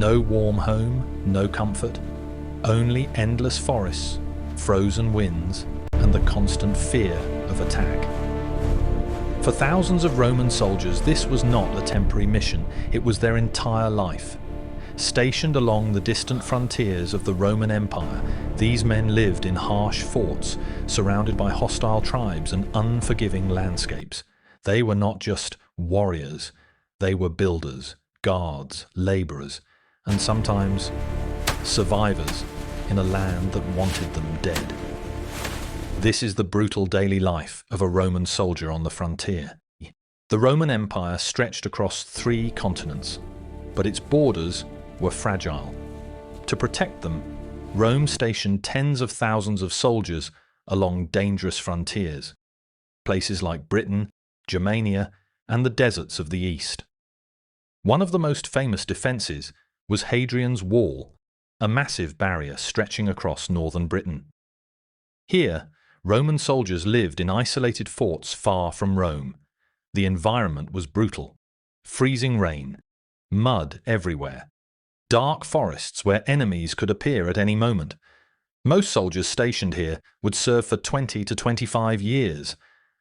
No warm home, no comfort, only endless forests, frozen winds, and the constant fear of attack. For thousands of Roman soldiers, this was not a temporary mission, it was their entire life. Stationed along the distant frontiers of the Roman Empire, these men lived in harsh forts, surrounded by hostile tribes and unforgiving landscapes. They were not just warriors, they were builders, guards, laborers, and sometimes survivors in a land that wanted them dead. This is the brutal daily life of a Roman soldier on the frontier. The Roman Empire stretched across 3 continents, but its borders were fragile. To protect them, Rome stationed tens of thousands of soldiers along dangerous frontiers, places like Britain, Germania, and the deserts of the east. One of the most famous defences was Hadrian's Wall, a massive barrier stretching across northern Britain. Here, Roman soldiers lived in isolated forts far from Rome. The environment was brutal. Freezing rain, mud everywhere, dark forests where enemies could appear at any moment. Most soldiers stationed here would serve for 20 to 25 years,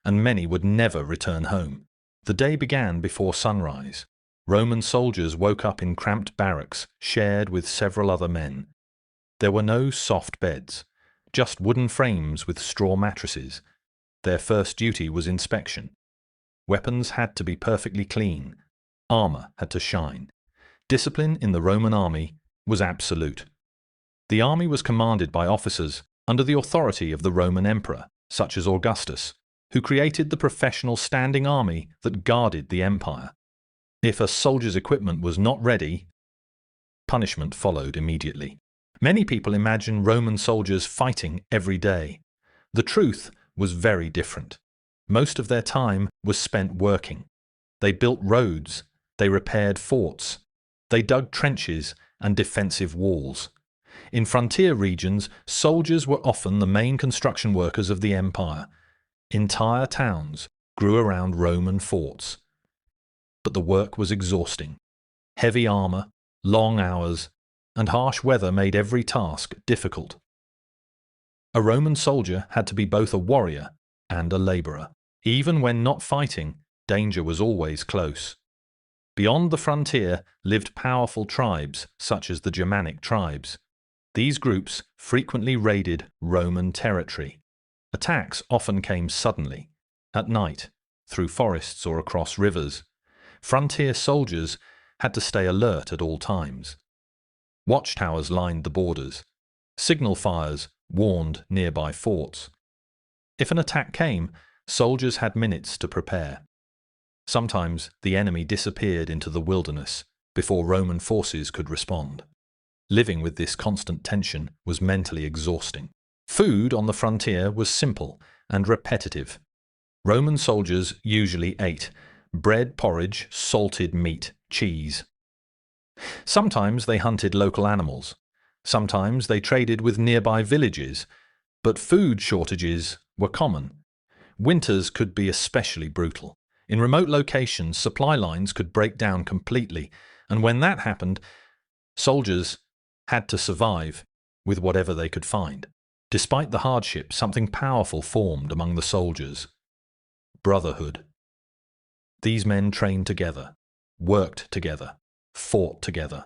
and many would never return home. The day began before sunrise. Roman soldiers woke up in cramped barracks shared with several other men. There were no soft beds, just wooden frames with straw mattresses. Their first duty was inspection. Weapons had to be perfectly clean. Armor had to shine. Discipline in the Roman army was absolute. The army was commanded by officers under the authority of the Roman emperor, such as Augustus, who created the professional standing army that guarded the empire. If a soldier's equipment was not ready, punishment followed immediately. Many people imagine Roman soldiers fighting every day. The truth was very different. Most of their time was spent working. They built roads, they repaired forts, they dug trenches and defensive walls. In frontier regions, soldiers were often the main construction workers of the empire. Entire towns grew around Roman forts. But the work was exhausting. Heavy armor, long hours, and harsh weather made every task difficult. A Roman soldier had to be both a warrior and a laborer. Even when not fighting, danger was always close. Beyond the frontier lived powerful tribes, such as the Germanic tribes. These groups frequently raided Roman territory. Attacks often came suddenly, at night, through forests or across rivers. Frontier soldiers had to stay alert at all times. Watchtowers lined the borders. Signal fires warned nearby forts. If an attack came, soldiers had minutes to prepare. Sometimes the enemy disappeared into the wilderness before Roman forces could respond. Living with this constant tension was mentally exhausting. Food on the frontier was simple and repetitive. Roman soldiers usually ate bread porridge, salted meat, cheese. Sometimes they hunted local animals. Sometimes they traded with nearby villages. But food shortages were common. Winters could be especially brutal. In remote locations, supply lines could break down completely, and when that happened, soldiers had to survive with whatever they could find. Despite the hardship, something powerful formed among the soldiers: brotherhood. These men trained together, worked together, fought together.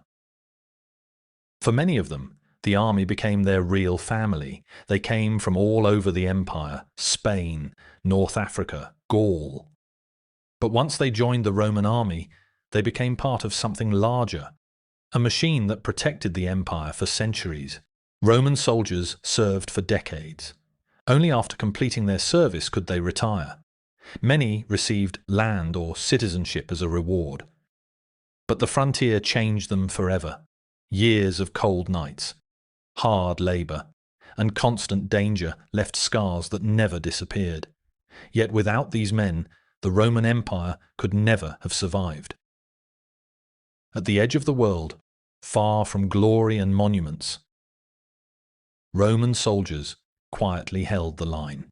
For many of them, the army became their real family. They came from all over the empire: Spain, North Africa, Gaul. But once they joined the Roman army, they became part of something larger, a machine that protected the empire for centuries. Roman soldiers served for decades. Only after completing their service could they retire. Many received land or citizenship as a reward. But the frontier changed them forever. Years of cold nights, hard labor, and constant danger left scars that never disappeared. Yet without these men, the Roman Empire could never have survived. At the edge of the world, far from glory and monuments, Roman soldiers quietly held the line.